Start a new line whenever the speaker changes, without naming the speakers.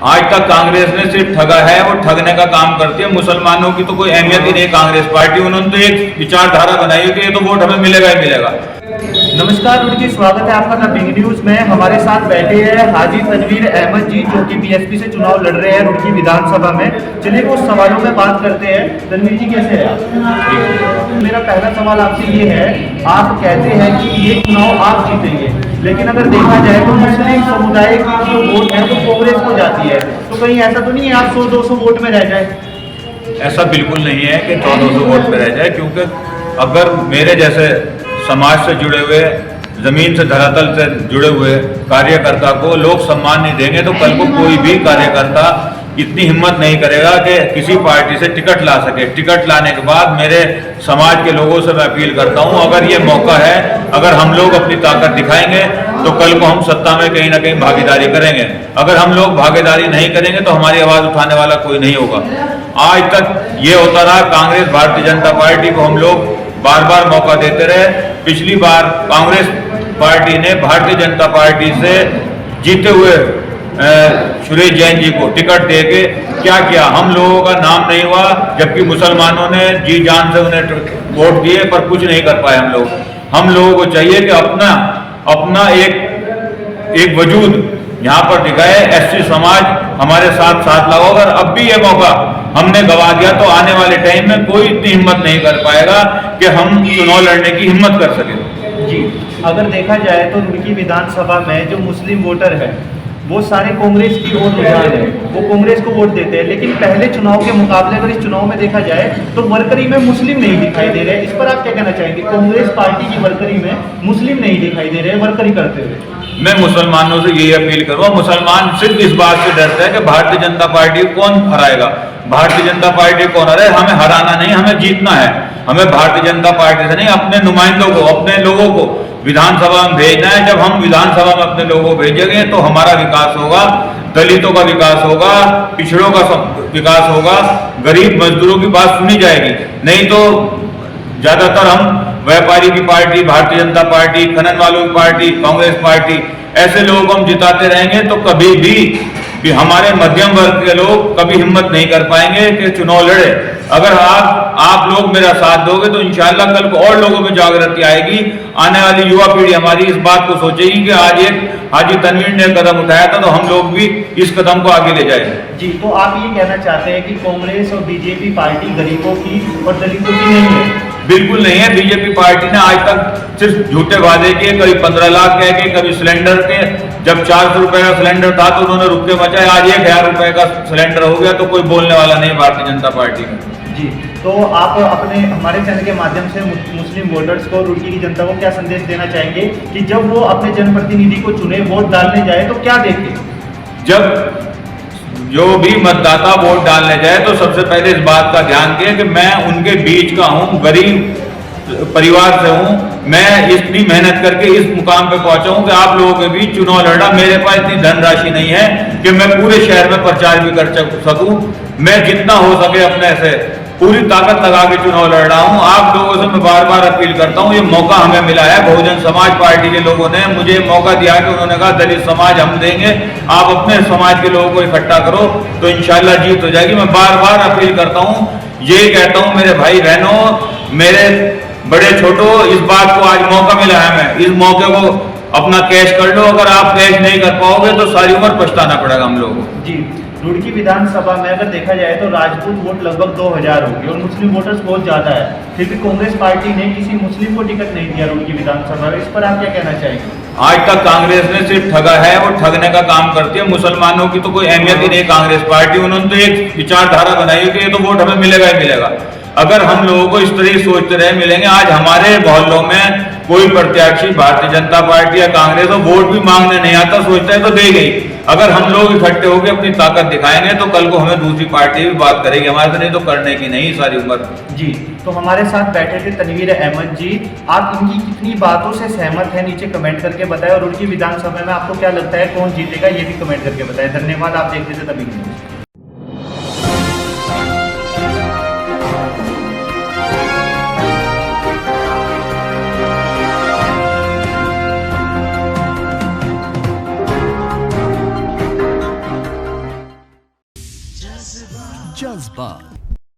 आज तक कांग्रेस ने सिर्फ ठगा है, वो ठगने का काम करती है। मुसलमानों की तो कोई अहमियत ही नहीं कांग्रेस पार्टी। उन्होंने तो एक विचारधारा बनाई है कि ये तो वोट हमें मिलेगा ही मिलेगा।
नमस्कार रुड़की, स्वागत है आपका द बिग न्यूज में। हमारे साथ बैठे हैं हाजी तनवीर अहमद जी, जो कि बीएसपी से चुनाव लड़ रहे हैं रुड़की विधानसभा में। चलिए कुछ सवालों में बात करते हैं। तनवीर जी, कैसे हैं आप? मेरा पहला सवाल आपसे ये है, आप कहते हैं कि ये चुनाव आप जीतेंगे, लेकिन अगर देखा जाए तो मुस्लिम समुदाय की जो वोट है वो कांग्रेस को जाती है, तो कहीं ऐसा तो नहीं है आप 100-200 वोट में रह जाए?
ऐसा बिल्कुल नहीं है कि 100-200 वोट पे रह जाए, क्योंकि अगर मेरे जैसे समाज से जुड़े हुए, जमीन से धरातल से जुड़े हुए कार्यकर्ता को लोग सम्मान नहीं देंगे तो कल को कोई भी कार्यकर्ता इतनी हिम्मत नहीं करेगा कि किसी पार्टी से टिकट ला सके। टिकट लाने के बाद मेरे समाज के लोगों से मैं अपील करता हूं, अगर ये मौका है, अगर हम लोग अपनी ताकत दिखाएंगे तो कल को हम सत्ता में कहीं ना कहीं भागीदारी करेंगे। अगर हम लोग भागीदारी नहीं करेंगे तो हमारी आवाज उठाने वाला कोई नहीं होगा। आज तक ये होता रहा, कांग्रेस भारतीय जनता पार्टी को हम लोग बार बार मौका देते रहे। पिछली बार कांग्रेस पार्टी ने भारतीय जनता पार्टी से जीते हुए सुरेश जैन जी को टिकट देके क्या किया, हम लोगों का नाम नहीं हुआ, जबकि मुसलमानों ने जी जान से उन्हें वोट दिए पर कुछ नहीं कर पाए। हम लोगों को चाहिए कि अपना एक वजूद यहाँ पर दिखाए। एससी समाज हमारे साथ लगाओ। अगर अब भी ये मौका हमने गवा दिया तो आने वाले टाइम में कोई इतनी हिम्मत नहीं कर पाएगा कि हम चुनाव लड़ने की हिम्मत कर सके।
जी, अगर देखा जाए तो रुड़की विधानसभा में जो मुस्लिम वोटर है वो सारे कांग्रेस की ओर रुझान है, वो कांग्रेस को वोट देते हैं। लेकिन पहले चुनाव के मुकाबले अगर इस चुनाव में देखा जाए तो वर्करी में मुस्लिम नहीं दिखाई दे रहे। इस पर आप क्या कहना चाहेंगे? कांग्रेस पार्टी की वर्करी में मुस्लिम नहीं दिखाई दे रहे वर्करी करते हुए।
मैं मुसलमानों से यही अपील करूंगा, मुसलमान सिर्फ इस बात से डरते हैं कि भारतीय जनता पार्टी कौन हराएगा। भारतीय जनता पार्टी कौन हराए, हमें हराना नहीं, हमें जीतना है। हमें भारतीय जनता पार्टी से नहीं, अपने नुमाइंदों को, अपने लोगों को विधानसभा में भेजना है। जब हम विधानसभा में अपने लोगों को भेजेंगे तो हमारा विकास होगा, दलितों का विकास होगा, पिछड़ों का विकास होगा, गरीब मजदूरों की बात सुनी जाएगी। नहीं तो ज्यादातर हम व्यापारी की पार्टी, भारतीय जनता पार्टी, खनन वालों की पार्टी, कांग्रेस पार्टी, ऐसे लोगों को हम जिताते रहेंगे तो कभी भी हमारे मध्यम वर्ग के लोग कभी हिम्मत नहीं कर पाएंगे कि चुनाव लड़े। अगर आप लोग मेरा साथ दोगे तो इंशाल्लाह कल को और लोगों में जागृति आएगी। आने वाली युवा पीढ़ी हमारी इस बात को सोचेगी कि आज एक हाजी तनवीर ने कदम उठाया था तो हम लोग भी इस कदम को आगे ले जाएंगे।
जी, तो आप ये कहना चाहते हैं कि कांग्रेस और बीजेपी पार्टी गरीबों की और दलितों की नहीं है?
बिल्कुल नहीं है। बीजेपी पार्टी ने आज तक सिर्फ झूठे वादे किए, कभी 15 लाख कह के, कभी सिलेंडर के। जब 400 रुपए का सिलेंडर था तो उन्होंने रुपये बचाए, आज 1000 रुपए का सिलेंडर हो गया तो कोई बोलने वाला नहीं भारतीय जनता पार्टी में।
जी, तो आप अपने हमारे चैनल के माध्यम से मुस्लिम वोटर्स को, रुड़की की जनता को क्या संदेश देना चाहेंगे कि जब वो अपने जनप्रतिनिधि को चुने, वोट डालने जाए तो क्या देखें?
जब जो भी मतदाता वोट डालने जाए तो सबसे पहले इस बात का ध्यान दें कि मैं उनके बीच का हूं, गरीब परिवार से हूं। मैं इतनी मेहनत करके इस मुकाम पे पहुंचा हूं कि आप लोगों के बीच चुनाव लड़ा। मेरे पास इतनी धनराशि नहीं है कि मैं पूरे शहर में प्रचार भी कर सकूं। मैं जितना हो सके अपने से पूरी ताकत लगा के चुनाव लड़ रहा हूं। आप लोगों से मैं बार बार अपील करता हूं, ये मौका हमें मिला है। बहुजन समाज पार्टी के लोगों ने मुझे मौका दिया कि उन्होंने कहा दलित समाज हम देंगे, आप अपने समाज के लोगों को इकट्ठा करो तो इंशाल्लाह जीत हो जाएगी। मैं बार बार अपील करता हूं, ये कहता हूं मेरे भाई बहनों, मेरे बड़े छोटो, इस बात को आज मौका मिला है, मैं इस मौके को अपना कैश कर लो। अगर आप कैश नहीं कर पाओगे तो सारी उम्र पछताना पड़ेगा हम लोगों को।
जी, रुड़की विधानसभा में अगर देखा जाए तो राजपूत वोट लगभग 2000 होगी और मुस्लिम वोटर्स बहुत ज्यादा है, फिर भी कांग्रेस पार्टी ने किसी मुस्लिम को टिकट नहीं दिया रुड़की विधानसभा में। इस पर आप क्या कहना चाहेंगे?
आज तक कांग्रेस ने सिर्फ ठगा है, वो ठगने का काम करती है। मुसलमानों की तो कोई अहमियत ही नहीं कांग्रेस पार्टी। उन्होंने तो एक विचारधारा बनाई है कि ये तो वोट हमें मिलेगा ही मिलेगा। अगर हम लोगों को इस तरह सोचते रहे मिलेंगे, आज हमारे मोहल्लों में कोई प्रत्याशी भारतीय जनता पार्टी या कांग्रेस को वोट भी मांगने नहीं आता, सोचता है तो दे गई। अगर हम लोग इकट्ठे होकर अपनी ताकत दिखाएंगे तो कल को हमें दूसरी पार्टी भी बात करेगी, हमारे से नहीं तो करने की नहीं सारी उम्र।
जी, तो हमारे साथ बैठे थे तनवीर अहमद जी। आप इनकी कितनी बातों से सहमत हैं नीचे कमेंट करके बताएं, और रुड़की विधानसभा में आपको क्या लगता है कौन जीतेगा ये भी कमेंट करके बताएं। धन्यवाद। आप देखते थे द बिग न्यूज।
जज्बा